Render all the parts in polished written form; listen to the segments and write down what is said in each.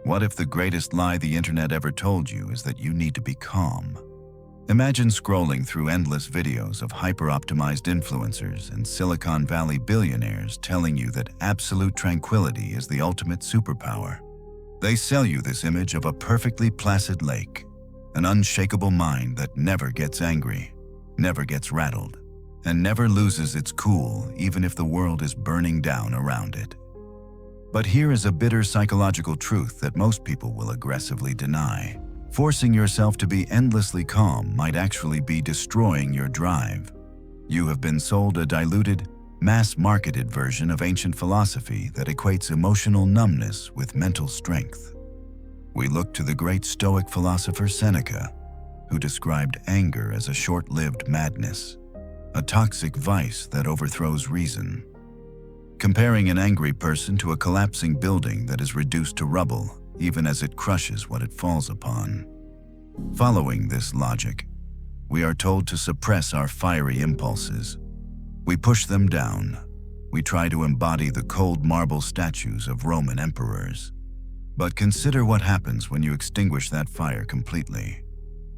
What if the greatest lie the internet ever told you is that you need to be calm? Imagine scrolling through endless videos of hyper-optimized influencers and Silicon Valley billionaires telling you that absolute tranquility is the ultimate superpower. They sell you this image of a perfectly placid lake, an unshakable mind that never gets angry, never gets rattled, and never loses its cool even if the world is burning down around it. But here is a bitter psychological truth that most people will aggressively deny. Forcing yourself to be endlessly calm might actually be destroying your drive. You have been sold a diluted, mass-marketed version of ancient philosophy that equates emotional numbness with mental strength. We look to the great Stoic philosopher Seneca, who described anger as a short-lived madness, a toxic vice that overthrows reason. Comparing an angry person to a collapsing building that is reduced to rubble, even as it crushes what it falls upon. Following this logic, we are told to suppress our fiery impulses. We push them down. We try to embody the cold marble statues of Roman emperors. But consider what happens when you extinguish that fire completely.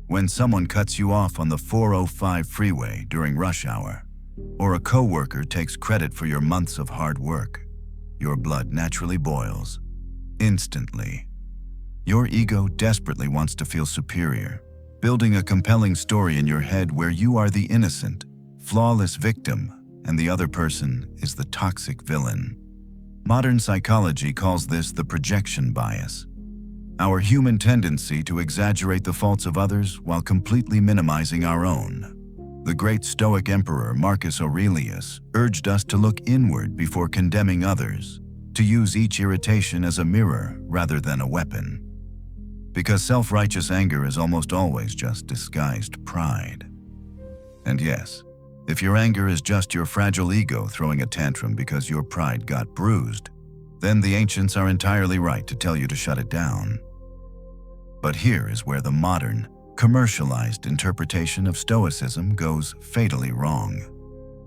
When someone cuts you off on the 405 freeway during rush hour, or a coworker takes credit for your months of hard work, your blood naturally boils. Instantly. Your ego desperately wants to feel superior, building a compelling story in your head where you are the innocent, flawless victim, and the other person is the toxic villain. Modern psychology calls this the projection bias, our human tendency to exaggerate the faults of others while completely minimizing our own. The great Stoic emperor Marcus Aurelius urged us to look inward before condemning others, to use each irritation as a mirror rather than a weapon. Because self-righteous anger is almost always just disguised pride. And yes, if your anger is just your fragile ego throwing a tantrum because your pride got bruised, then the ancients are entirely right to tell you to shut it down. But here is where the modern, commercialized interpretation of Stoicism goes fatally wrong.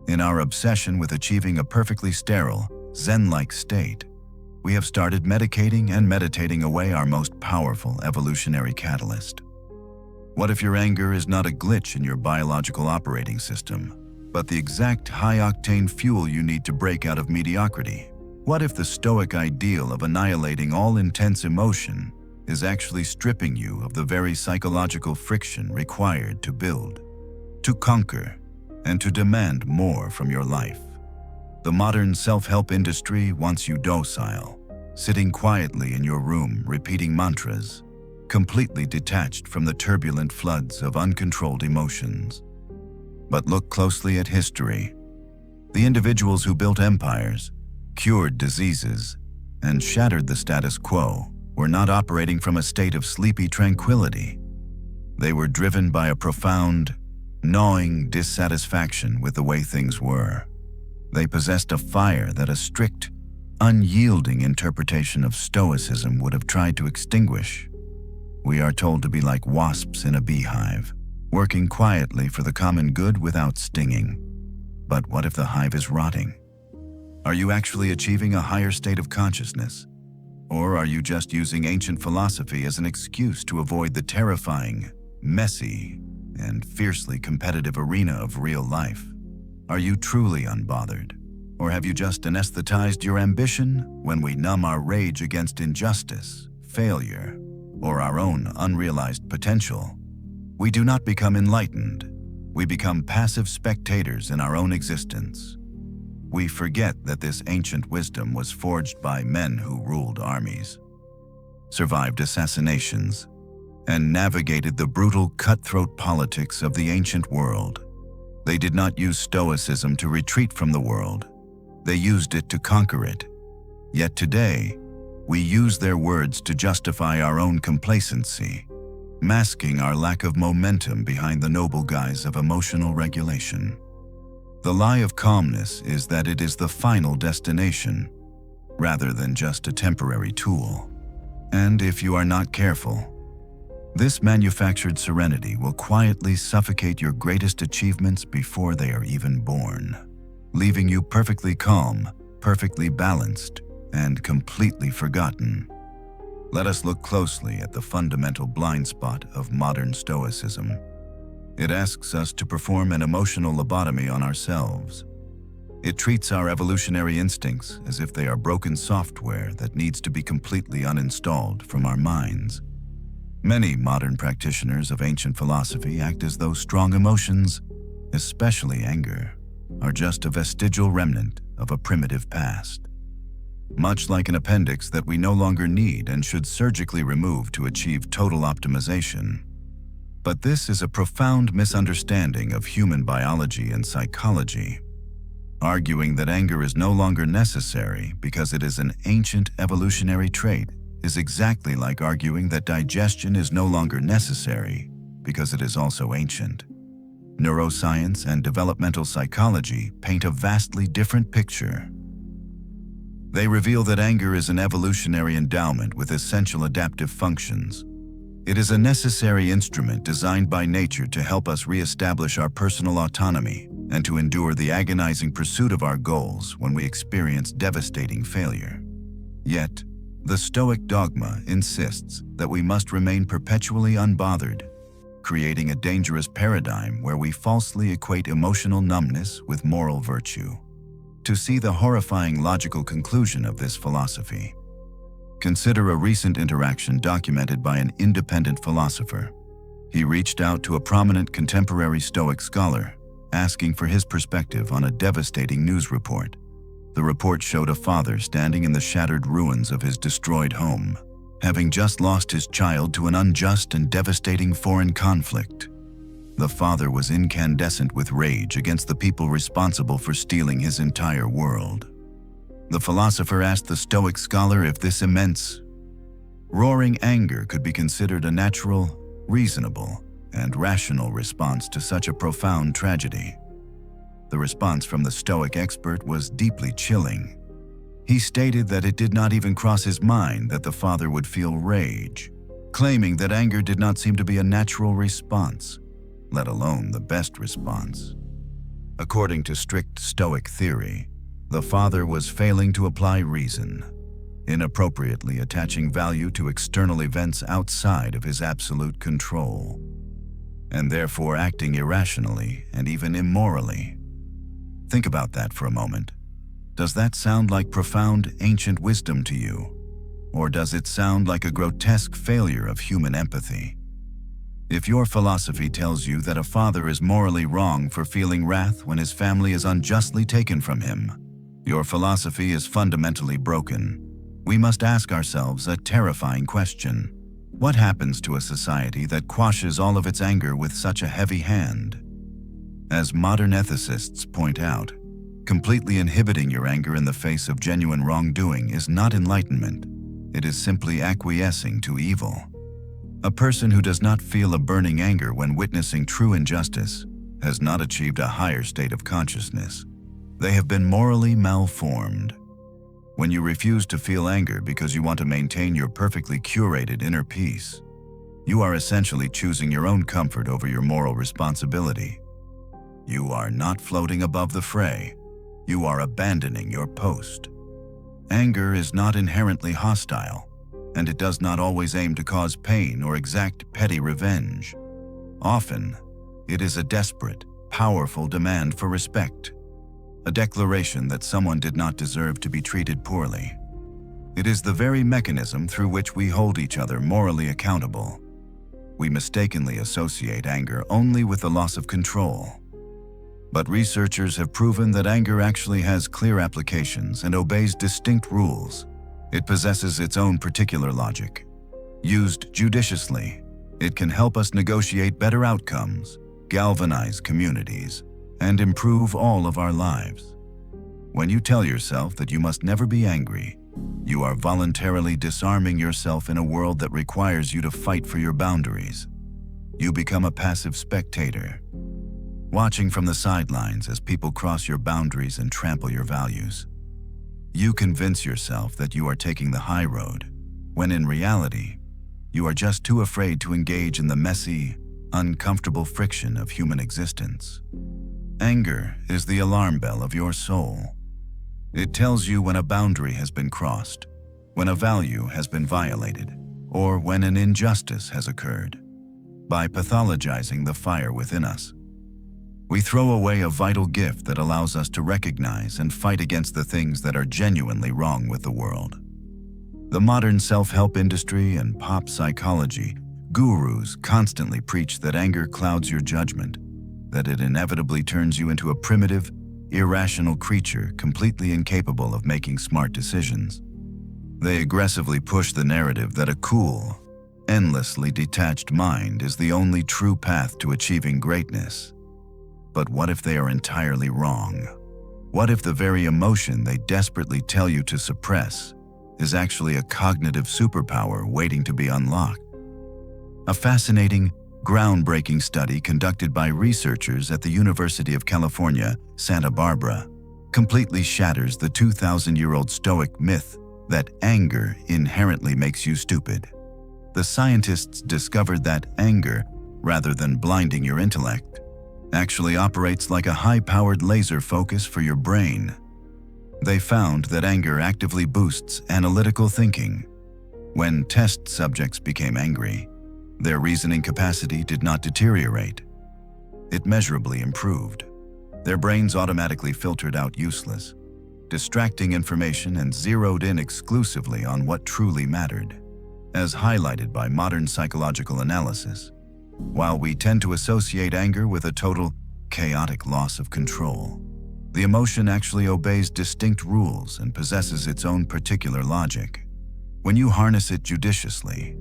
In our obsession with achieving a perfectly sterile, Zen-like state, we have started medicating and meditating away our most powerful evolutionary catalyst. What if your anger is not a glitch in your biological operating system, but the exact high-octane fuel you need to break out of mediocrity? What if the Stoic ideal of annihilating all intense emotion is actually stripping you of the very psychological friction required to build, to conquer, and to demand more from your life? The modern self-help industry wants you docile, sitting quietly in your room repeating mantras, completely detached from the turbulent floods of uncontrolled emotions. But look closely at history. The individuals who built empires, cured diseases, and shattered the status quo were not operating from a state of sleepy tranquility. They were driven by a profound, gnawing dissatisfaction with the way things were. They possessed a fire that a strict, unyielding interpretation of Stoicism would have tried to extinguish. We are told to be like wasps in a beehive, working quietly for the common good without stinging. But what if the hive is rotting? Are you actually achieving a higher state of consciousness? Or are you just using ancient philosophy as an excuse to avoid the terrifying, messy, and fiercely competitive arena of real life? Are you truly unbothered? Or have you just anesthetized your ambition when we numb our rage against injustice, failure, or our own unrealized potential? We do not become enlightened. We become passive spectators in our own existence. We forget that this ancient wisdom was forged by men who ruled armies, survived assassinations, and navigated the brutal cutthroat politics of the ancient world. They did not use Stoicism to retreat from the world. They used it to conquer it. Yet today, we use their words to justify our own complacency, masking our lack of momentum behind the noble guise of emotional regulation. The lie of calmness is that it is the final destination, rather than just a temporary tool. And if you are not careful, this manufactured serenity will quietly suffocate your greatest achievements before they are even born, leaving you perfectly calm, perfectly balanced, and completely forgotten. Let us look closely at the fundamental blind spot of modern Stoicism. It asks us to perform an emotional lobotomy on ourselves. It treats our evolutionary instincts as if they are broken software that needs to be completely uninstalled from our minds. Many modern practitioners of ancient philosophy act as though strong emotions, especially anger, are just a vestigial remnant of a primitive past. Much like an appendix that we no longer need and should surgically remove to achieve total optimization. But this is a profound misunderstanding of human biology and psychology. Arguing that anger is no longer necessary because it is an ancient evolutionary trait is exactly like arguing that digestion is no longer necessary because it is also ancient. Neuroscience and developmental psychology paint a vastly different picture. They reveal that anger is an evolutionary endowment with essential adaptive functions. It is a necessary instrument designed by nature to help us reestablish our personal autonomy and to endure the agonizing pursuit of our goals when we experience devastating failure. Yet, the Stoic dogma insists that we must remain perpetually unbothered, creating a dangerous paradigm where we falsely equate emotional numbness with moral virtue. To see the horrifying logical conclusion of this philosophy, consider a recent interaction documented by an independent philosopher. He reached out to a prominent contemporary Stoic scholar, asking for his perspective on a devastating news report. The report showed a father standing in the shattered ruins of his destroyed home, having just lost his child to an unjust and devastating foreign conflict. The father was incandescent with rage against the people responsible for stealing his entire world. The philosopher asked the Stoic scholar if this immense, roaring anger could be considered a natural, reasonable, and rational response to such a profound tragedy. The response from the Stoic expert was deeply chilling. He stated that it did not even cross his mind that the father would feel rage, claiming that anger did not seem to be a natural response, let alone the best response. According to strict Stoic theory, the father was failing to apply reason, inappropriately attaching value to external events outside of his absolute control, and therefore acting irrationally and even immorally. Think about that for a moment. Does that sound like profound ancient wisdom to you? Or does it sound like a grotesque failure of human empathy? If your philosophy tells you that a father is morally wrong for feeling wrath when his family is unjustly taken from him, your philosophy is fundamentally broken. We must ask ourselves a terrifying question. What happens to a society that quashes all of its anger with such a heavy hand? As modern ethicists point out, completely inhibiting your anger in the face of genuine wrongdoing is not enlightenment. It is simply acquiescing to evil. A person who does not feel a burning anger when witnessing true injustice has not achieved a higher state of consciousness. They have been morally malformed. When you refuse to feel anger because you want to maintain your perfectly curated inner peace, you are essentially choosing your own comfort over your moral responsibility. You are not floating above the fray. You are abandoning your post. Anger is not inherently hostile, and it does not always aim to cause pain or exact petty revenge. Often, it is a desperate, powerful demand for respect, a declaration that someone did not deserve to be treated poorly. It is the very mechanism through which we hold each other morally accountable. We mistakenly associate anger only with the loss of control. But researchers have proven that anger actually has clear applications and obeys distinct rules. It possesses its own particular logic. Used judiciously, it can help us negotiate better outcomes, galvanize communities, and improve all of our lives. When you tell yourself that you must never be angry, you are voluntarily disarming yourself in a world that requires you to fight for your boundaries. You become a passive spectator, watching from the sidelines as people cross your boundaries and trample your values. You convince yourself that you are taking the high road, when in reality, you are just too afraid to engage in the messy, uncomfortable friction of human existence. Anger is the alarm bell of your soul. It tells you when a boundary has been crossed, when a value has been violated, or when an injustice has occurred, by pathologizing the fire within us. We throw away a vital gift that allows us to recognize and fight against the things that are genuinely wrong with the world. The modern self-help industry and pop psychology gurus constantly preach that anger clouds your judgment, that it inevitably turns you into a primitive, irrational creature completely incapable of making smart decisions. They aggressively push the narrative that a cool, endlessly detached mind is the only true path to achieving greatness. But what if they are entirely wrong? What if the very emotion they desperately tell you to suppress is actually a cognitive superpower waiting to be unlocked? A fascinating, groundbreaking study conducted by researchers at the University of California, Santa Barbara, completely shatters the 2,000-year-old Stoic myth that anger inherently makes you stupid. The scientists discovered that anger, rather than blinding your intellect, actually operates like a high-powered laser focus for your brain. They found that anger actively boosts analytical thinking. When test subjects became angry, their reasoning capacity did not deteriorate. It measurably improved. Their brains automatically filtered out useless, distracting information and zeroed in exclusively on what truly mattered, as highlighted by modern psychological analysis. While we tend to associate anger with a total, chaotic loss of control, the emotion actually obeys distinct rules and possesses its own particular logic. When you harness it judiciously,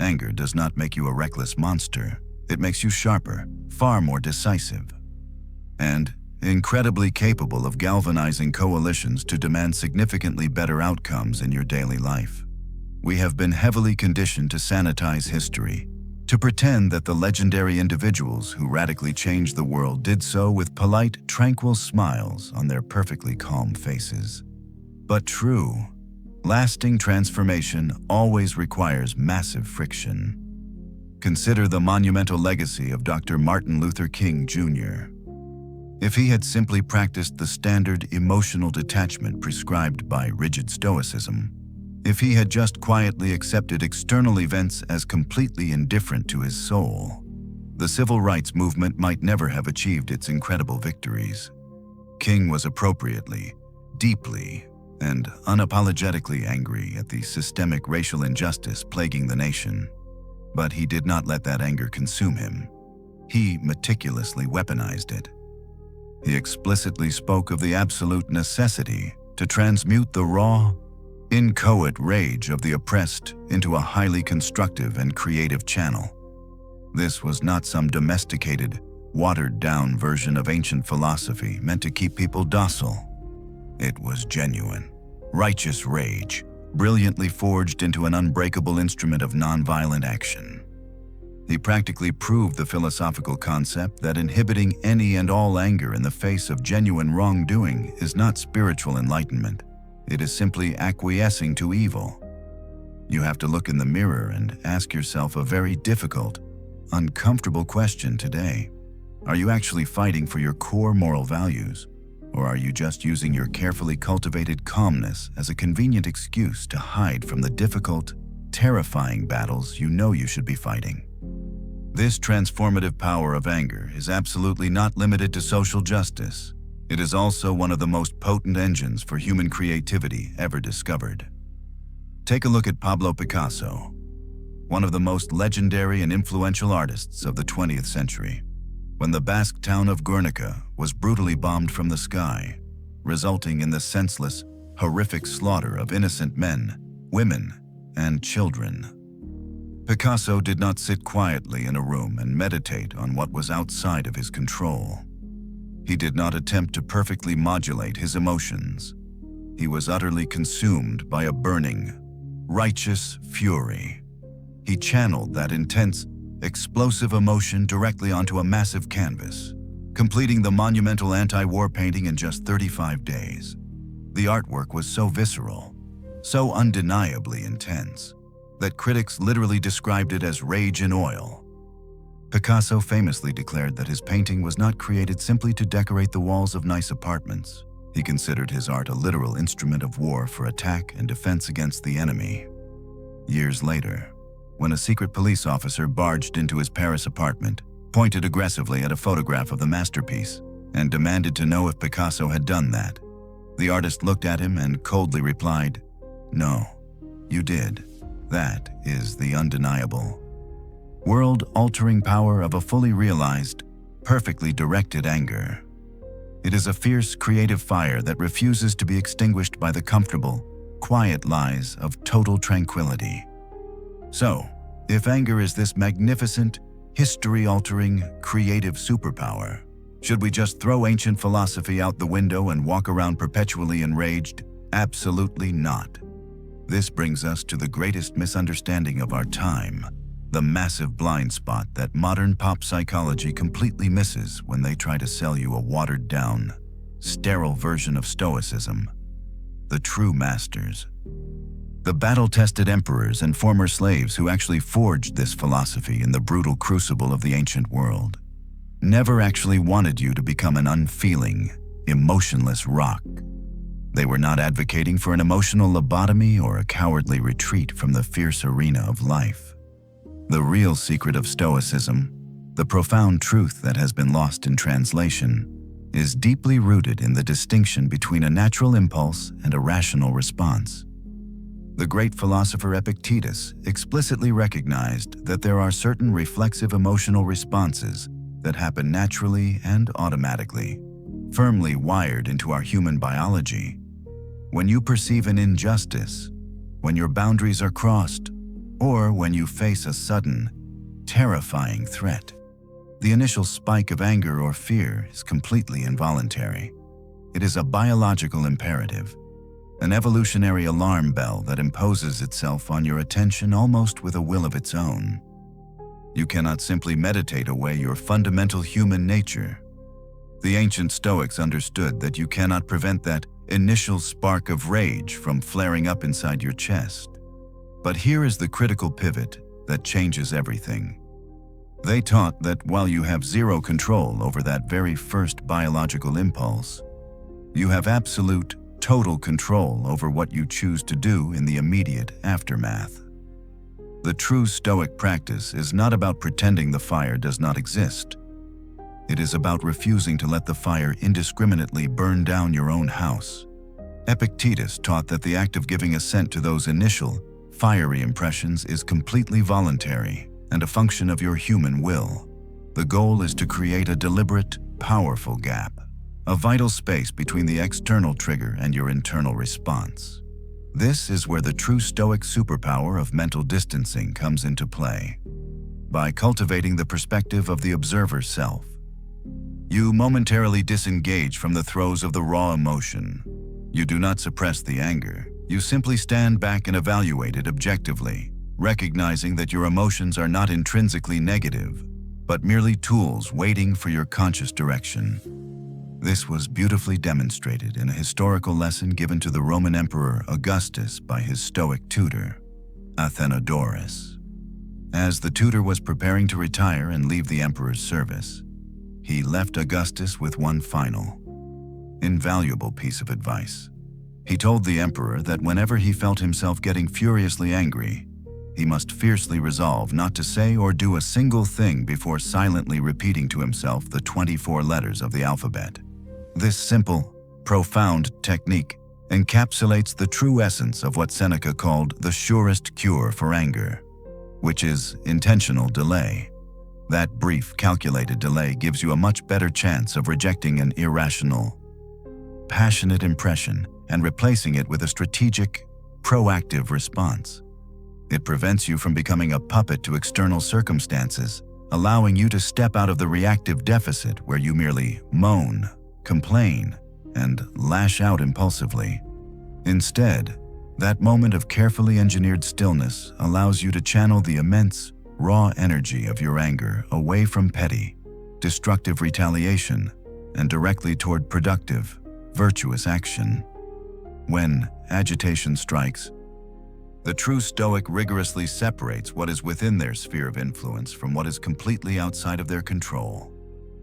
anger does not make you a reckless monster. It makes you sharper, far more decisive, and incredibly capable of galvanizing coalitions to demand significantly better outcomes in your daily life. We have been heavily conditioned to sanitize history, to pretend that the legendary individuals who radically changed the world did so with polite, tranquil smiles on their perfectly calm faces. But true, lasting transformation always requires massive friction. Consider the monumental legacy of Dr. Martin Luther King Jr. If he had simply practiced the standard emotional detachment prescribed by rigid Stoicism, if he had just quietly accepted external events as completely indifferent to his soul, the civil rights movement might never have achieved its incredible victories. King was appropriately, deeply, and unapologetically angry at the systemic racial injustice plaguing the nation. But he did not let that anger consume him. He meticulously weaponized it. He explicitly spoke of the absolute necessity to transmute the raw, inchoate rage of the oppressed into a highly constructive and creative channel. This was not some domesticated, watered-down version of ancient philosophy meant to keep people docile. It was genuine, righteous rage, brilliantly forged into an unbreakable instrument of nonviolent action. He practically proved the philosophical concept that inhibiting any and all anger in the face of genuine wrongdoing is not spiritual enlightenment. It is simply acquiescing to evil. You have to look in the mirror and ask yourself a very difficult, uncomfortable question today. Are you actually fighting for your core moral values, or are you just using your carefully cultivated calmness as a convenient excuse to hide from the difficult, terrifying battles you know you should be fighting? This transformative power of anger is absolutely not limited to social justice. It is also one of the most potent engines for human creativity ever discovered. Take a look at Pablo Picasso, one of the most legendary and influential artists of the 20th century. When the Basque town of Guernica was brutally bombed from the sky, resulting in the senseless, horrific slaughter of innocent men, women, and children, Picasso did not sit quietly in a room and meditate on what was outside of his control. He did not attempt to perfectly modulate his emotions. He was utterly consumed by a burning, righteous fury. He channeled that intense, explosive emotion directly onto a massive canvas, completing the monumental anti-war painting in just 35 days. The artwork was so visceral, so undeniably intense, that critics literally described it as rage in oil. Picasso famously declared that his painting was not created simply to decorate the walls of nice apartments. He considered his art a literal instrument of war for attack and defense against the enemy. Years later, when a secret police officer barged into his Paris apartment, pointed aggressively at a photograph of the masterpiece, and demanded to know if Picasso had done that. The artist looked at him and coldly replied, "No, you did. That is the undeniable, world-altering power of a fully realized, perfectly directed anger. It is a fierce, creative fire that refuses to be extinguished by the comfortable, quiet lies of total tranquility." So, if anger is this magnificent, history-altering, creative superpower, should we just throw ancient philosophy out the window and walk around perpetually enraged? Absolutely not. This brings us to the greatest misunderstanding of our time, the massive blind spot that modern pop psychology completely misses when they try to sell you a watered-down, sterile version of Stoicism. The true masters, the battle-tested emperors and former slaves who actually forged this philosophy in the brutal crucible of the ancient world, never actually wanted you to become an unfeeling, emotionless rock. They were not advocating for an emotional lobotomy or a cowardly retreat from the fierce arena of life. The real secret of Stoicism, the profound truth that has been lost in translation, is deeply rooted in the distinction between a natural impulse and a rational response. The great philosopher Epictetus explicitly recognized that there are certain reflexive emotional responses that happen naturally and automatically, firmly wired into our human biology. When you perceive an injustice, when your boundaries are crossed, or when you face a sudden, terrifying threat, the initial spike of anger or fear is completely involuntary. It is a biological imperative, an evolutionary alarm bell that imposes itself on your attention almost with a will of its own. You cannot simply meditate away your fundamental human nature. The ancient Stoics understood that you cannot prevent that initial spark of rage from flaring up inside your chest. But here is the critical pivot that changes everything. They taught that while you have zero control over that very first biological impulse, you have absolute, total control over what you choose to do in the immediate aftermath. The true Stoic practice is not about pretending the fire does not exist. It is about refusing to let the fire indiscriminately burn down your own house. Epictetus taught that the act of giving assent to those initial, fiery impressions is completely voluntary and a function of your human will. The goal is to create a deliberate, powerful gap, a vital space between the external trigger and your internal response. This is where the true Stoic superpower of mental distancing comes into play. By cultivating the perspective of the observer self, you momentarily disengage from the throes of the raw emotion. You do not suppress the anger. You simply stand back and evaluate it objectively, recognizing that your emotions are not intrinsically negative, but merely tools waiting for your conscious direction. This was beautifully demonstrated in a historical lesson given to the Roman Emperor Augustus by his Stoic tutor, Athenodorus. As the tutor was preparing to retire and leave the emperor's service, he left Augustus with one final, invaluable piece of advice. He told the emperor that whenever he felt himself getting furiously angry, he must fiercely resolve not to say or do a single thing before silently repeating to himself the 24 letters of the alphabet. This simple, profound technique encapsulates the true essence of what Seneca called the surest cure for anger, which is intentional delay. That brief, calculated delay gives you a much better chance of rejecting an irrational, passionate impression and replacing it with a strategic, proactive response. It prevents you from becoming a puppet to external circumstances, allowing you to step out of the reactive deficit where you merely moan, complain, and lash out impulsively. Instead, that moment of carefully engineered stillness allows you to channel the immense, raw energy of your anger away from petty, destructive retaliation and directly toward productive, virtuous action. When agitation strikes, the true Stoic rigorously separates what is within their sphere of influence from what is completely outside of their control.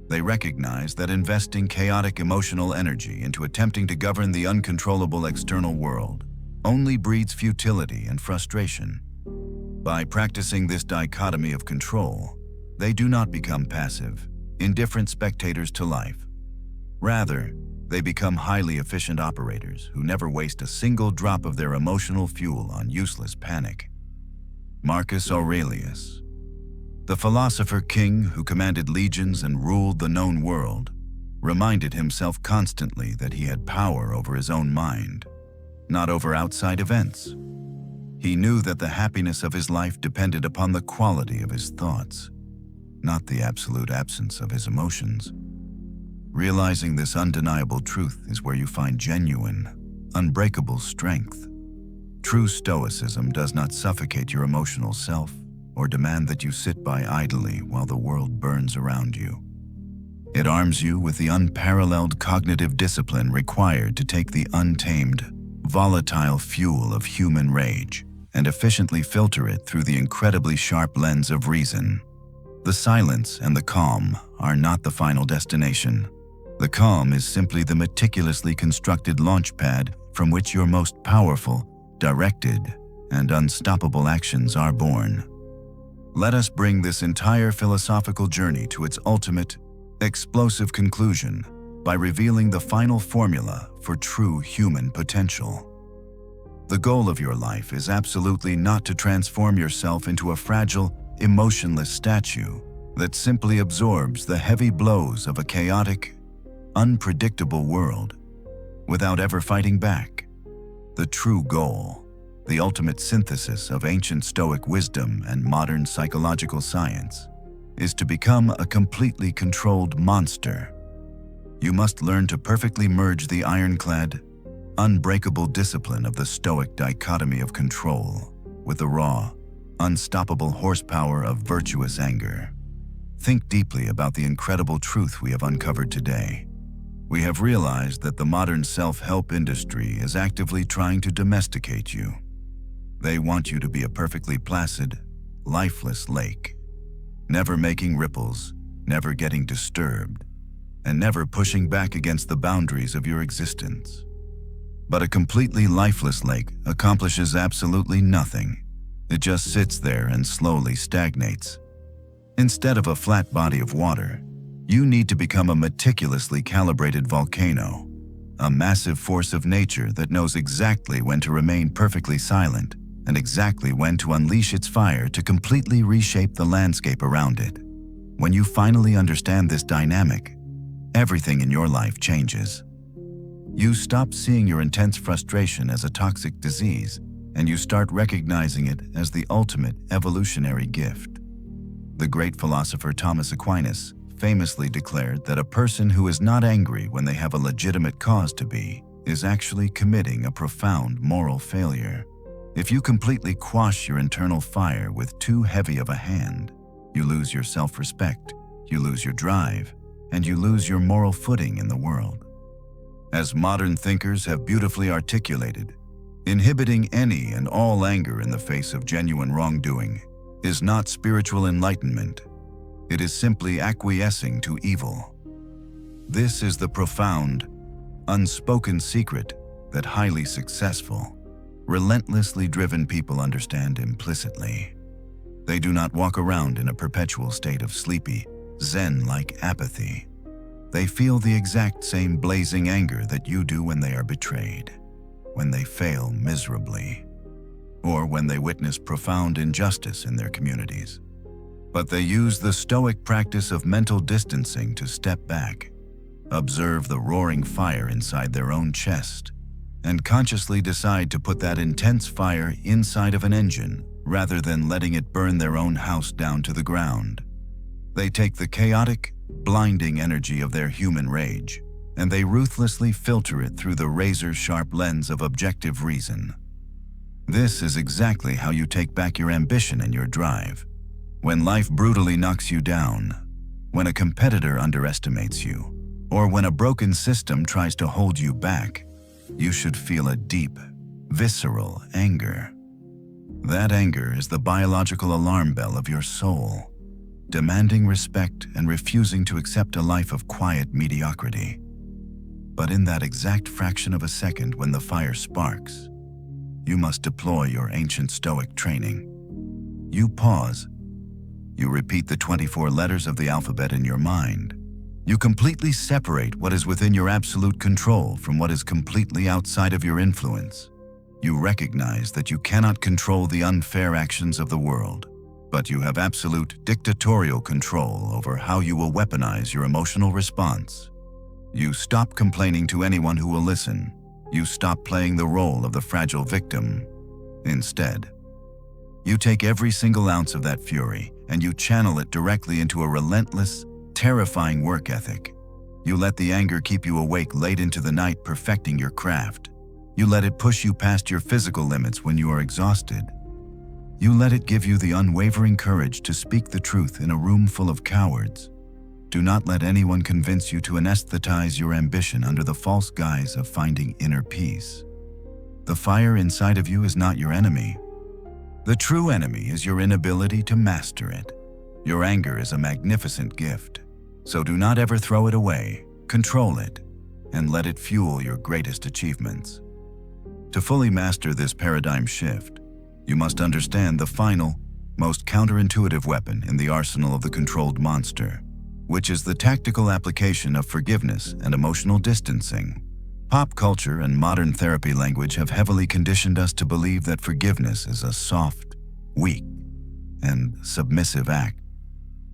They recognize that investing chaotic emotional energy into attempting to govern the uncontrollable external world only breeds futility and frustration. By practicing this dichotomy of control, they do not become passive, indifferent spectators to life. Rather, they become highly efficient operators who never waste a single drop of their emotional fuel on useless panic. Marcus Aurelius, the philosopher king who commanded legions and ruled the known world, reminded himself constantly that he had power over his own mind, not over outside events. He knew that the happiness of his life depended upon the quality of his thoughts, not the absolute absence of his emotions. Realizing this undeniable truth is where you find genuine, unbreakable strength. True Stoicism does not suffocate your emotional self or demand that you sit by idly while the world burns around you. It arms you with the unparalleled cognitive discipline required to take the untamed, volatile fuel of human rage and efficiently filter it through the incredibly sharp lens of reason. The silence and the calm are not the final destination. The calm is simply the meticulously constructed launch pad from which your most powerful, directed, and unstoppable actions are born. Let us bring this entire philosophical journey to its ultimate, explosive conclusion by revealing the final formula for true human potential. The goal of your life is absolutely not to transform yourself into a fragile, emotionless statue that simply absorbs the heavy blows of a chaotic, unpredictable world without ever fighting back. The true goal, the ultimate synthesis of ancient Stoic wisdom and modern psychological science, is to become a completely controlled monster. You must learn to perfectly merge the ironclad, unbreakable discipline of the Stoic dichotomy of control with the raw, unstoppable horsepower of virtuous anger. Think deeply about the incredible truth we have uncovered today. We have realized that the modern self-help industry is actively trying to domesticate you. They want you to be a perfectly placid, lifeless lake, never making ripples, never getting disturbed, and never pushing back against the boundaries of your existence. But a completely lifeless lake accomplishes absolutely nothing. It just sits there and slowly stagnates. Instead of a flat body of water, you need to become a meticulously calibrated volcano, a massive force of nature that knows exactly when to remain perfectly silent and exactly when to unleash its fire to completely reshape the landscape around it. When you finally understand this dynamic, everything in your life changes. You stop seeing your intense frustration as a toxic disease, and you start recognizing it as the ultimate evolutionary gift. The great philosopher Thomas Aquinas famously declared that a person who is not angry when they have a legitimate cause to be is actually committing a profound moral failure. If you completely quash your internal fire with too heavy of a hand, you lose your self-respect, you lose your drive, and you lose your moral footing in the world. As modern thinkers have beautifully articulated, inhibiting any and all anger in the face of genuine wrongdoing is not spiritual enlightenment. It is simply acquiescing to evil. This is the profound, unspoken secret that highly successful, relentlessly driven people understand implicitly. They do not walk around in a perpetual state of sleepy, Zen-like apathy. They feel the exact same blazing anger that you do when they are betrayed, when they fail miserably, or when they witness profound injustice in their communities. But they use the Stoic practice of mental distancing to step back, observe the roaring fire inside their own chest, and consciously decide to put that intense fire inside of an engine rather than letting it burn their own house down to the ground. They take the chaotic, blinding energy of their human rage, and they ruthlessly filter it through the razor-sharp lens of objective reason. This is exactly how you take back your ambition and your drive. When life brutally knocks you down, when a competitor underestimates you, or when a broken system tries to hold you back, you should feel a deep, visceral anger. That anger is the biological alarm bell of your soul, demanding respect and refusing to accept a life of quiet mediocrity. But in that exact fraction of a second when the fire sparks, you must deploy your ancient Stoic training. You pause. You repeat the 24 letters of the alphabet in your mind. You completely separate what is within your absolute control from what is completely outside of your influence. You recognize that you cannot control the unfair actions of the world, but you have absolute dictatorial control over how you will weaponize your emotional response. You stop complaining to anyone who will listen. You stop playing the role of the fragile victim. Instead, you take every single ounce of that fury and you channel it directly into a relentless, terrifying work ethic. You let the anger keep you awake late into the night perfecting your craft. You let it push you past your physical limits when you are exhausted. You let it give you the unwavering courage to speak the truth in a room full of cowards. Do not let anyone convince you to anesthetize your ambition under the false guise of finding inner peace. The fire inside of you is not your enemy. The true enemy is your inability to master it. Your anger is a magnificent gift, so do not ever throw it away. Control it, and let it fuel your greatest achievements. To fully master this paradigm shift, you must understand the final, most counterintuitive weapon in the arsenal of the controlled monster, which is the tactical application of forgiveness and emotional distancing. Pop culture and modern therapy language have heavily conditioned us to believe that forgiveness is a soft, weak, and submissive act,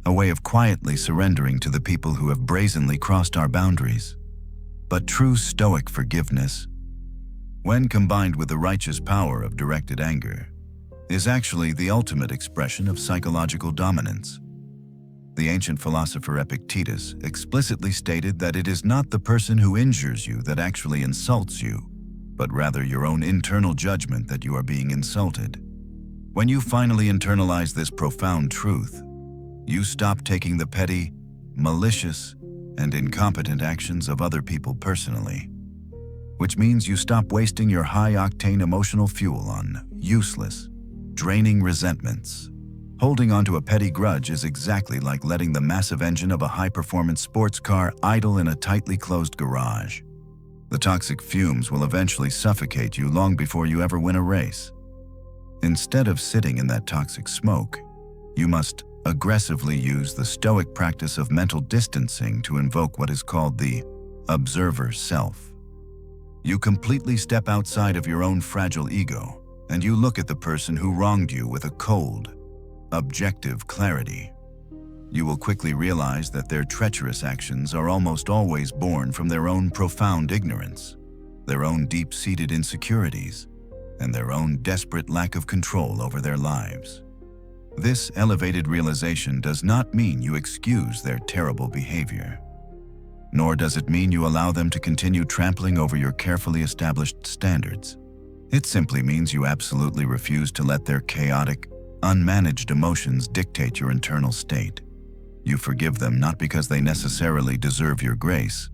a way of quietly surrendering to the people who have brazenly crossed our boundaries. But true Stoic forgiveness, when combined with the righteous power of directed anger, is actually the ultimate expression of psychological dominance. The ancient philosopher Epictetus explicitly stated that it is not the person who injures you that actually insults you, but rather your own internal judgment that you are being insulted. When you finally internalize this profound truth, you stop taking the petty, malicious, and incompetent actions of other people personally, which means you stop wasting your high-octane emotional fuel on useless, draining resentments. Holding onto a petty grudge is exactly like letting the massive engine of a high-performance sports car idle in a tightly closed garage. The toxic fumes will eventually suffocate you long before you ever win a race. Instead of sitting in that toxic smoke, you must aggressively use the Stoic practice of mental distancing to invoke what is called the observer self. You completely step outside of your own fragile ego, and you look at the person who wronged you with a cold, objective clarity. You will quickly realize that their treacherous actions are almost always born from their own profound ignorance, their own deep-seated insecurities, and their own desperate lack of control over their lives. This elevated realization does not mean you excuse their terrible behavior, nor does it mean you allow them to continue trampling over your carefully established standards. It simply means you absolutely refuse to let their chaotic, unmanaged emotions dictate your internal state. You forgive them not because they necessarily deserve your grace,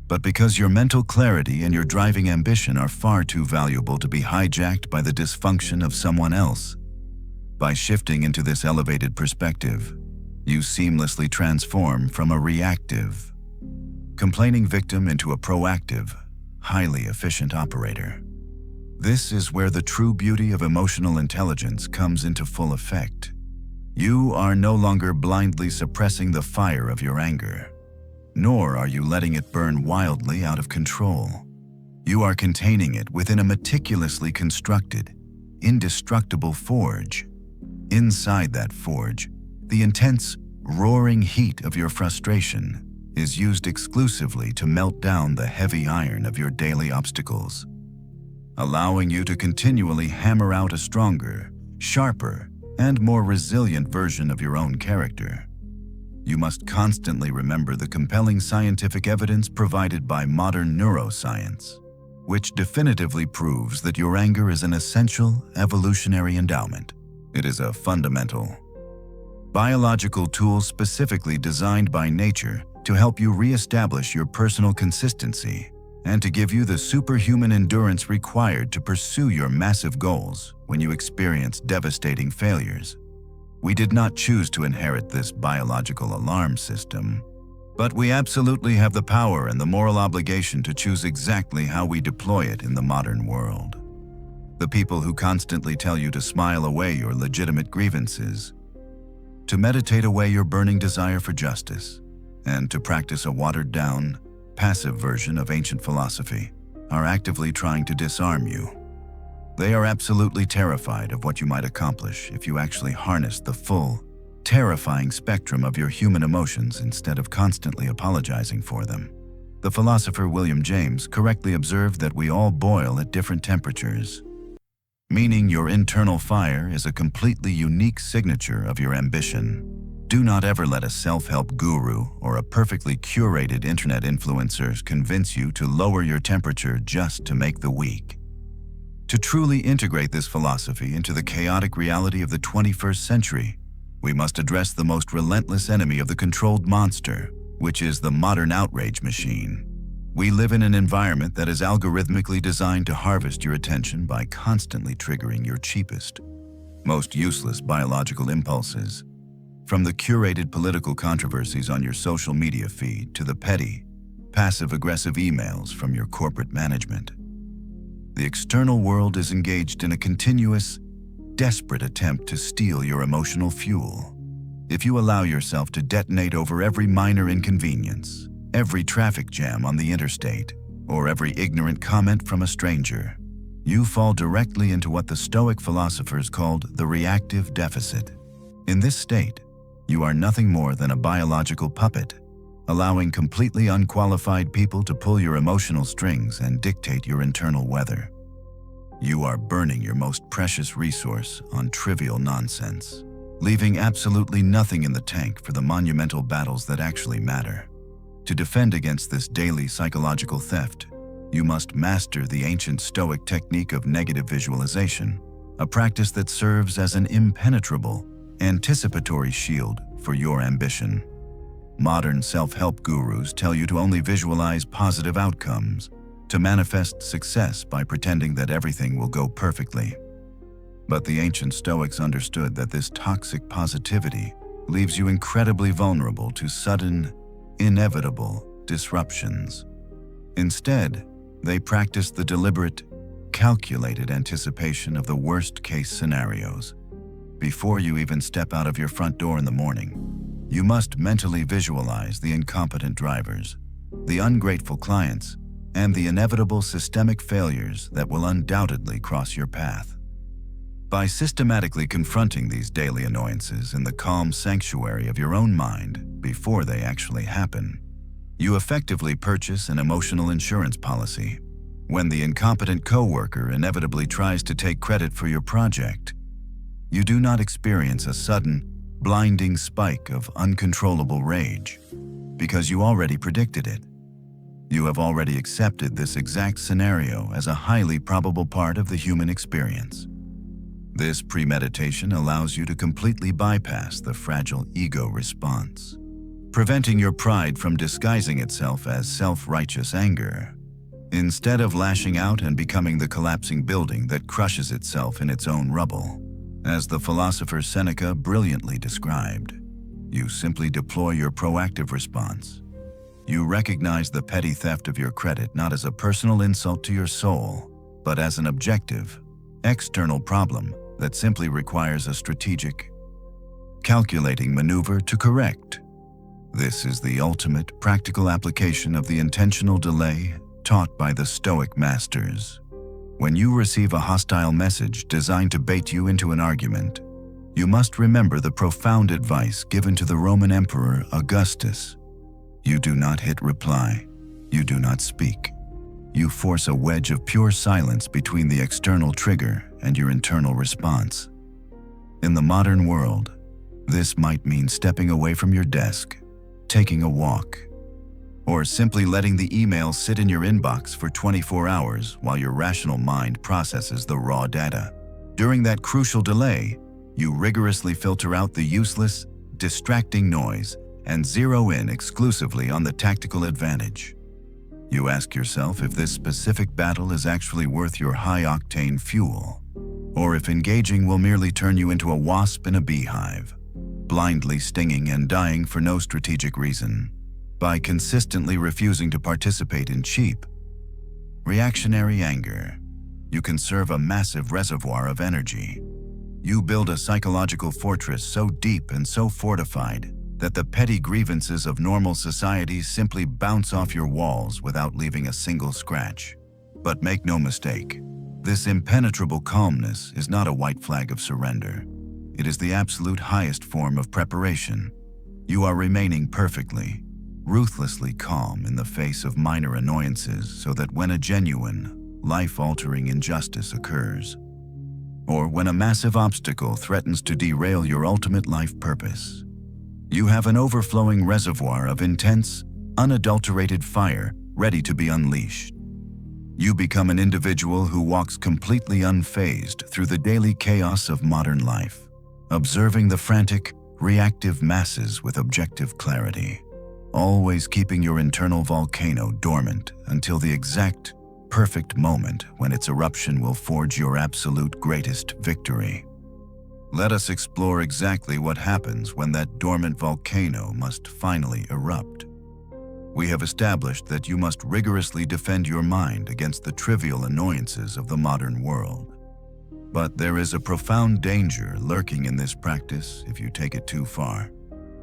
but because your mental clarity and your driving ambition are far too valuable to be hijacked by the dysfunction of someone else. By shifting into this elevated perspective, you seamlessly transform from a reactive, complaining victim into a proactive, highly efficient operator. This is where the true beauty of emotional intelligence comes into full effect. You are no longer blindly suppressing the fire of your anger, nor are you letting it burn wildly out of control. You are containing it within a meticulously constructed, indestructible forge. Inside that forge, the intense, roaring heat of your frustration is used exclusively to melt down the heavy iron of your daily obstacles, allowing you to continually hammer out a stronger, sharper, and more resilient version of your own character. You must constantly remember the compelling scientific evidence provided by modern neuroscience, which definitively proves that your anger is an essential evolutionary endowment. It is a fundamental, biological tool specifically designed by nature to help you reestablish your personal consistency and to give you the superhuman endurance required to pursue your massive goals when you experience devastating failures. We did not choose to inherit this biological alarm system, but we absolutely have the power and the moral obligation to choose exactly how we deploy it in the modern world. The people who constantly tell you to smile away your legitimate grievances, to meditate away your burning desire for justice, and to practice a watered-down, passive version of ancient philosophy, are actively trying to disarm you. They are absolutely terrified of what you might accomplish if you actually harnessed the full, terrifying spectrum of your human emotions instead of constantly apologizing for them. The philosopher William James correctly observed that we all boil at different temperatures, meaning your internal fire is a completely unique signature of your ambition. Do not ever let a self-help guru or a perfectly curated internet influencer convince you to lower your temperature just to make the week. To truly integrate this philosophy into the chaotic reality of the 21st century, we must address the most relentless enemy of the controlled monster, which is the modern outrage machine. We live in an environment that is algorithmically designed to harvest your attention by constantly triggering your cheapest, most useless biological impulses. From the curated political controversies on your social media feed to the petty, passive-aggressive emails from your corporate management, the external world is engaged in a continuous, desperate attempt to steal your emotional fuel. If you allow yourself to detonate over every minor inconvenience, every traffic jam on the interstate, or every ignorant comment from a stranger, you fall directly into what the Stoic philosophers called the reactive deficit. In this state, you are nothing more than a biological puppet, allowing completely unqualified people to pull your emotional strings and dictate your internal weather. You are burning your most precious resource on trivial nonsense, leaving absolutely nothing in the tank for the monumental battles that actually matter. To defend against this daily psychological theft, you must master the ancient Stoic technique of negative visualization, a practice that serves as an impenetrable, anticipatory shield for your ambition. Modern self-help gurus tell you to only visualize positive outcomes, to manifest success by pretending that everything will go perfectly. But the ancient Stoics understood that this toxic positivity leaves you incredibly vulnerable to sudden, inevitable disruptions. Instead, they practiced the deliberate, calculated anticipation of the worst-case scenarios. Before you even step out of your front door in the morning, you must mentally visualize the incompetent drivers, the ungrateful clients, and the inevitable systemic failures that will undoubtedly cross your path. By systematically confronting these daily annoyances in the calm sanctuary of your own mind before they actually happen, you effectively purchase an emotional insurance policy. When the incompetent coworker inevitably tries to take credit for your project, you do not experience a sudden, blinding spike of uncontrollable rage, because you already predicted it. You have already accepted this exact scenario as a highly probable part of the human experience. This premeditation allows you to completely bypass the fragile ego response, preventing your pride from disguising itself as self-righteous anger. Instead of lashing out and becoming the collapsing building that crushes itself in its own rubble, as the philosopher Seneca brilliantly described, you simply deploy your proactive response. You recognize the petty theft of your credit not as a personal insult to your soul, but as an objective, external problem that simply requires a strategic, calculating maneuver to correct. This is the ultimate practical application of the intentional delay taught by the Stoic masters. When you receive a hostile message designed to bait you into an argument, you must remember the profound advice given to the Roman Emperor Augustus. You do not hit reply. You do not speak. You force a wedge of pure silence between the external trigger and your internal response. In the modern world, this might mean stepping away from your desk, taking a walk, or simply letting the email sit in your inbox for 24 hours while your rational mind processes the raw data. During that crucial delay, you rigorously filter out the useless, distracting noise and zero in exclusively on the tactical advantage. You ask yourself if this specific battle is actually worth your high-octane fuel, or if engaging will merely turn you into a wasp in a beehive, blindly stinging and dying for no strategic reason. By consistently refusing to participate in cheap, reactionary anger, you conserve a massive reservoir of energy. You build a psychological fortress so deep and so fortified that the petty grievances of normal society simply bounce off your walls without leaving a single scratch. But make no mistake, this impenetrable calmness is not a white flag of surrender. It is the absolute highest form of preparation. You are remaining perfectly, ruthlessly calm in the face of minor annoyances so that when a genuine, life-altering injustice occurs, or when a massive obstacle threatens to derail your ultimate life purpose, you have an overflowing reservoir of intense, unadulterated fire ready to be unleashed. You become an individual who walks completely unfazed through the daily chaos of modern life, observing the frantic, reactive masses with objective clarity, always keeping your internal volcano dormant until the exact, perfect moment when its eruption will forge your absolute greatest victory. Let us explore exactly what happens when that dormant volcano must finally erupt. We have established that you must rigorously defend your mind against the trivial annoyances of the modern world. But there is a profound danger lurking in this practice if you take it too far.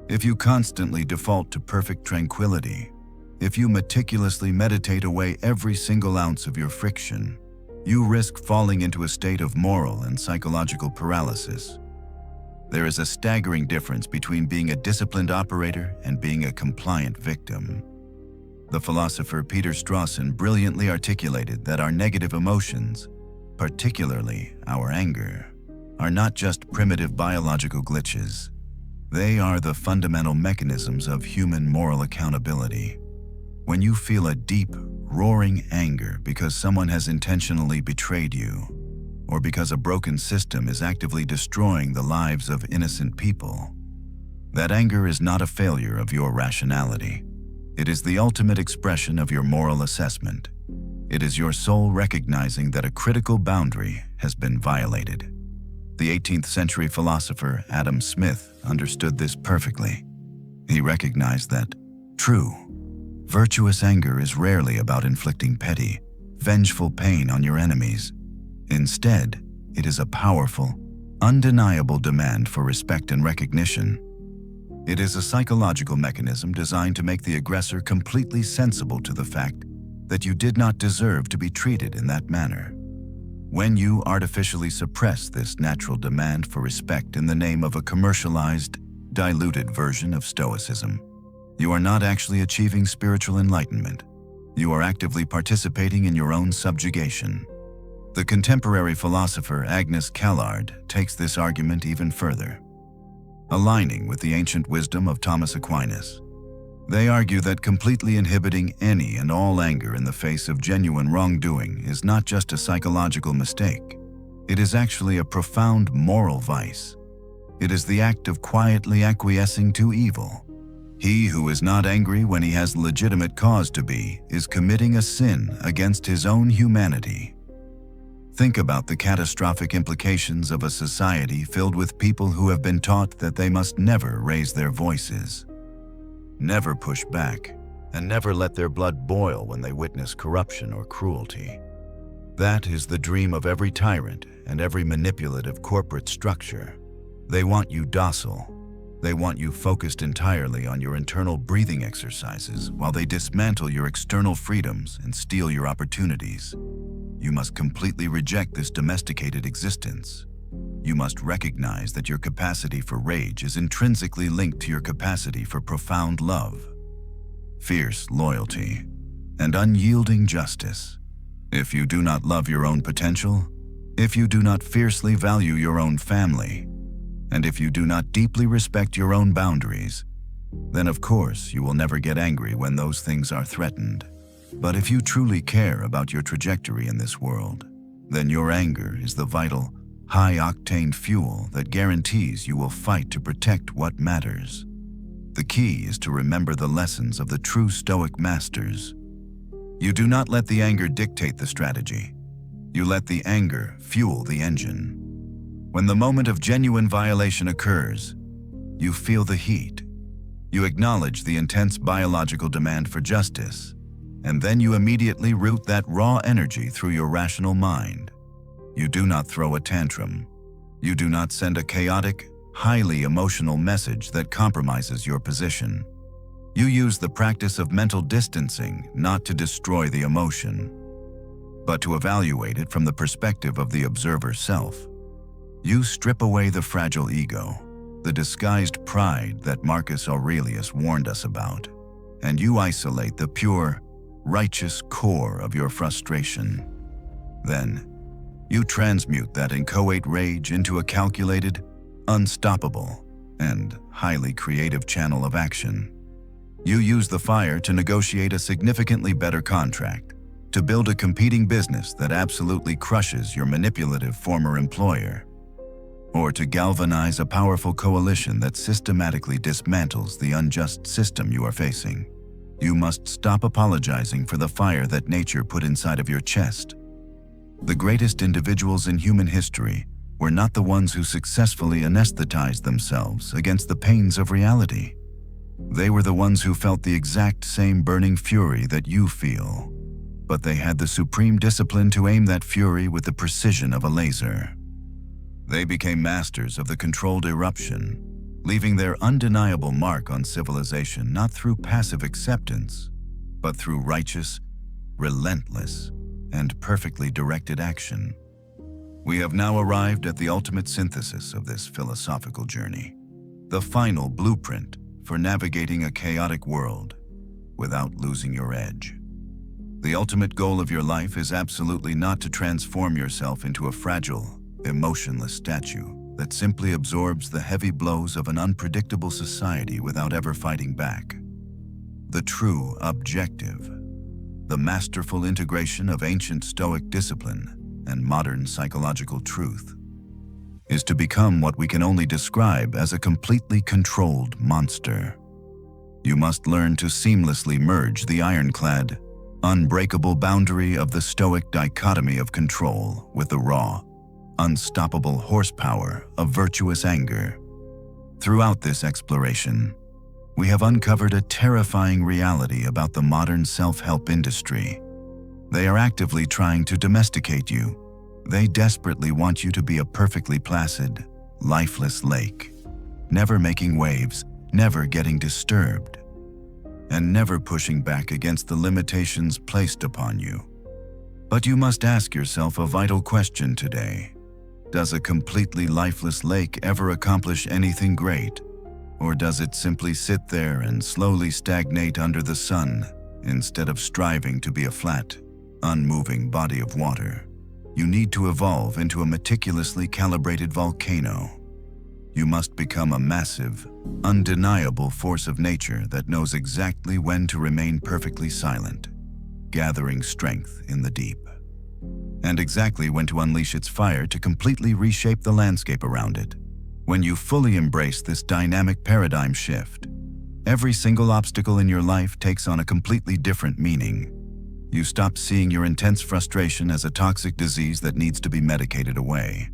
If you constantly default to perfect tranquility, if you meticulously meditate away every single ounce of your friction, you risk falling into a state of moral and psychological paralysis. There is a staggering difference between being a disciplined operator and being a compliant victim. The philosopher Peter Strawson brilliantly articulated that our negative emotions, particularly our anger, are not just primitive biological glitches. They are the fundamental mechanisms of human moral accountability. When you feel a deep, roaring anger because someone has intentionally betrayed you, or because a broken system is actively destroying the lives of innocent people, that anger is not a failure of your rationality. It is the ultimate expression of your moral assessment. It is your soul recognizing that a critical boundary has been violated. The 18th century philosopher Adam Smith understood this perfectly. He recognized that true, virtuous anger is rarely about inflicting petty, vengeful pain on your enemies. Instead, it is a powerful, undeniable demand for respect and recognition. It is a psychological mechanism designed to make the aggressor completely sensible to the fact that you did not deserve to be treated in that manner. When you artificially suppress this natural demand for respect in the name of a commercialized, diluted version of Stoicism, you are not actually achieving spiritual enlightenment. You are actively participating in your own subjugation. The contemporary philosopher Agnes Callard takes this argument even further. Aligning with the ancient wisdom of Thomas Aquinas, they argue that completely inhibiting any and all anger in the face of genuine wrongdoing is not just a psychological mistake. It is actually a profound moral vice. It is the act of quietly acquiescing to evil. He who is not angry when he has legitimate cause to be is committing a sin against his own humanity. Think about the catastrophic implications of a society filled with people who have been taught that they must never raise their voices, never push back, and never let their blood boil when they witness corruption or cruelty. That is the dream of every tyrant and every manipulative corporate structure. They want you docile. They want you focused entirely on your internal breathing exercises while they dismantle your external freedoms and steal your opportunities. You must completely reject this domesticated existence. You must recognize that your capacity for rage is intrinsically linked to your capacity for profound love, fierce loyalty, and unyielding justice. If you do not love your own potential, if you do not fiercely value your own family, and if you do not deeply respect your own boundaries, then of course you will never get angry when those things are threatened. But if you truly care about your trajectory in this world, then your anger is the vital, high-octane fuel that guarantees you will fight to protect what matters. The key is to remember the lessons of the true Stoic masters. You do not let the anger dictate the strategy. You let the anger fuel the engine. When the moment of genuine violation occurs, you feel the heat. You acknowledge the intense biological demand for justice, and then you immediately route that raw energy through your rational mind, You do not throw a tantrum. You do not send a chaotic, highly emotional message that compromises your position. You use the practice of mental distancing not to destroy the emotion, but to evaluate it from the perspective of the observer self. You strip away the fragile ego, the disguised pride that Marcus Aurelius warned us about, and you isolate the pure, righteous core of your frustration. Then, you transmute that inchoate rage into a calculated, unstoppable, and highly creative channel of action. You use the fire to negotiate a significantly better contract, to build a competing business that absolutely crushes your manipulative former employer, or to galvanize a powerful coalition that systematically dismantles the unjust system you are facing. You must stop apologizing for the fire that nature put inside of your chest. The greatest individuals in human history were not the ones who successfully anesthetized themselves against the pains of reality. They were the ones who felt the exact same burning fury that you feel, but they had the supreme discipline to aim that fury with the precision of a laser. They became masters of the controlled eruption, leaving their undeniable mark on civilization not through passive acceptance, but through righteous, relentless, and perfectly directed action. We have now arrived at the ultimate synthesis of this philosophical journey, the final blueprint for navigating a chaotic world without losing your edge. The ultimate goal of your life is absolutely not to transform yourself into a fragile, emotionless statue that simply absorbs the heavy blows of an unpredictable society without ever fighting back. The true objective, the masterful integration of ancient Stoic discipline and modern psychological truth, is to become what we can only describe as a completely controlled monster. You must learn to seamlessly merge the ironclad, unbreakable boundary of the Stoic dichotomy of control with the raw, unstoppable horsepower of virtuous anger. Throughout this exploration, we have uncovered a terrifying reality about the modern self-help industry. They are actively trying to domesticate you. They desperately want you to be a perfectly placid, lifeless lake, never making waves, never getting disturbed, and never pushing back against the limitations placed upon you. But you must ask yourself a vital question today. Does a completely lifeless lake ever accomplish anything great? Or does it simply sit there and slowly stagnate under the sun instead of striving to be a flat, unmoving body of water? You need to evolve into a meticulously calibrated volcano. You must become a massive, undeniable force of nature that knows exactly when to remain perfectly silent, gathering strength in the deep, and exactly when to unleash its fire to completely reshape the landscape around it. When you fully embrace this dynamic paradigm shift, every single obstacle in your life takes on a completely different meaning. You stop seeing your intense frustration as a toxic disease that needs to be medicated away,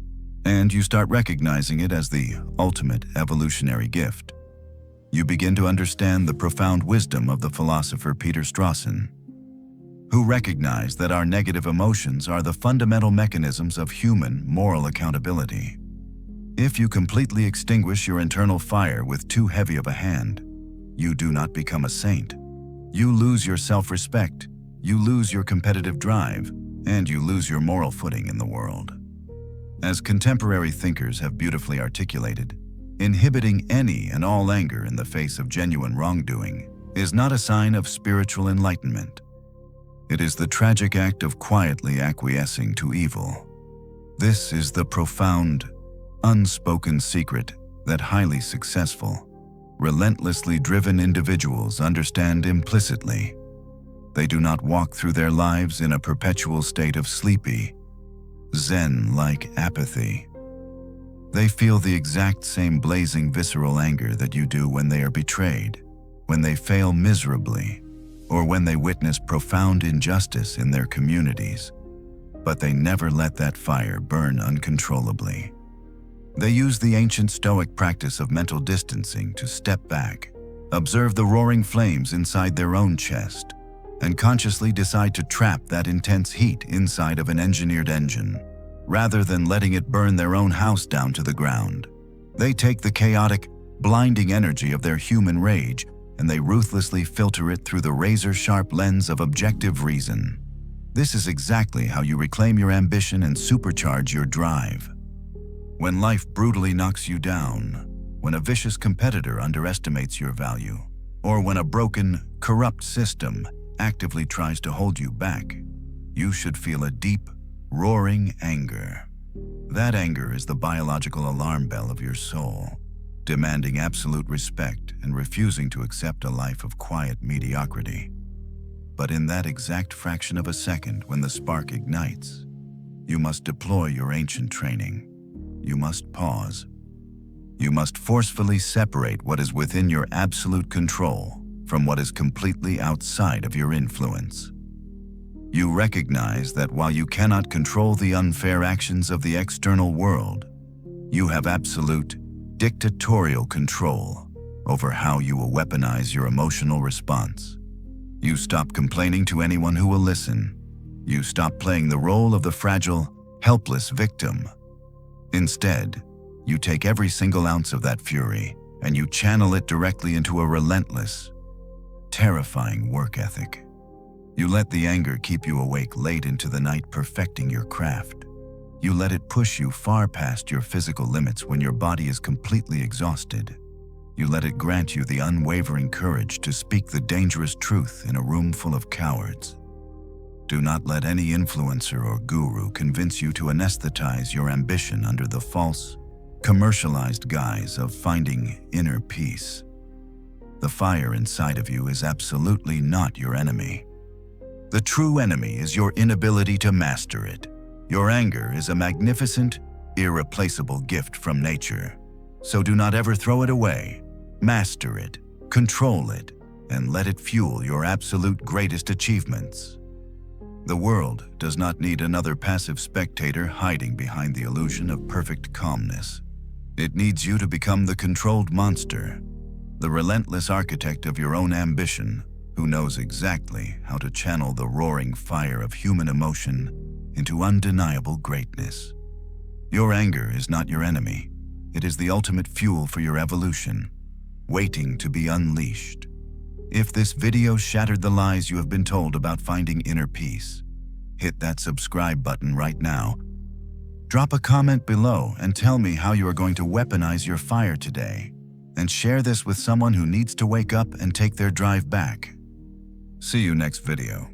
and you start recognizing it as the ultimate evolutionary gift. You begin to understand the profound wisdom of the philosopher Peter Strawson, who recognized that our negative emotions are the fundamental mechanisms of human moral accountability. If you completely extinguish your internal fire with too heavy of a hand, you do not become a saint. You lose your self-respect, you lose your competitive drive, and you lose your moral footing in the world. As contemporary thinkers have beautifully articulated, inhibiting any and all anger in the face of genuine wrongdoing is not a sign of spiritual enlightenment. It is the tragic act of quietly acquiescing to evil. This is the profound, unspoken secret that highly successful, relentlessly driven individuals understand implicitly. They do not walk through their lives in a perpetual state of sleepy, Zen-like apathy. They feel the exact same blazing visceral anger that you do when they are betrayed, when they fail miserably, or when they witness profound injustice in their communities. But they never let that fire burn uncontrollably. They use the ancient Stoic practice of mental distancing to step back, observe the roaring flames inside their own chest, and consciously decide to trap that intense heat inside of an engineered engine. rather than letting it burn their own house down to the ground. They take the chaotic, blinding energy of their human rage and they ruthlessly filter it through the razor-sharp lens of objective reason. This is exactly how you reclaim your ambition and supercharge your drive. When life brutally knocks you down, when a vicious competitor underestimates your value, or when a broken, corrupt system actively tries to hold you back, you should feel a deep, roaring anger. That anger is the biological alarm bell of your soul, demanding absolute respect and refusing to accept a life of quiet mediocrity. But in that exact fraction of a second when the spark ignites, you must deploy your ancient training. You must pause. You must forcefully separate what is within your absolute control from what is completely outside of your influence. You recognize that while you cannot control the unfair actions of the external world, you have absolute, dictatorial control over how you will weaponize your emotional response. You stop complaining to anyone who will listen. You stop playing the role of the fragile, helpless victim. Instead, you take every single ounce of that fury and you channel it directly into a relentless, terrifying work ethic. You let the anger keep you awake late into the night perfecting your craft. You let it push you far past your physical limits when your body is completely exhausted. You let it grant you the unwavering courage to speak the dangerous truth in a room full of cowards. Do not let any influencer or guru convince you to anesthetize your ambition under the false, commercialized guise of finding inner peace. The fire inside of you is absolutely not your enemy. The true enemy is your inability to master it. Your anger is a magnificent, irreplaceable gift from nature. So do not ever throw it away. Master it, control it, and let it fuel your absolute greatest achievements. The world does not need another passive spectator hiding behind the illusion of perfect calmness. It needs you to become the controlled monster, the relentless architect of your own ambition, who knows exactly how to channel the roaring fire of human emotion into undeniable greatness. Your anger is not your enemy. It is the ultimate fuel for your evolution, waiting to be unleashed. If this video shattered the lies you have been told about finding inner peace, hit that subscribe button right now. Drop a comment below and tell me how you are going to weaponize your fire today. And share this with someone who needs to wake up and take their drive back. See you next video.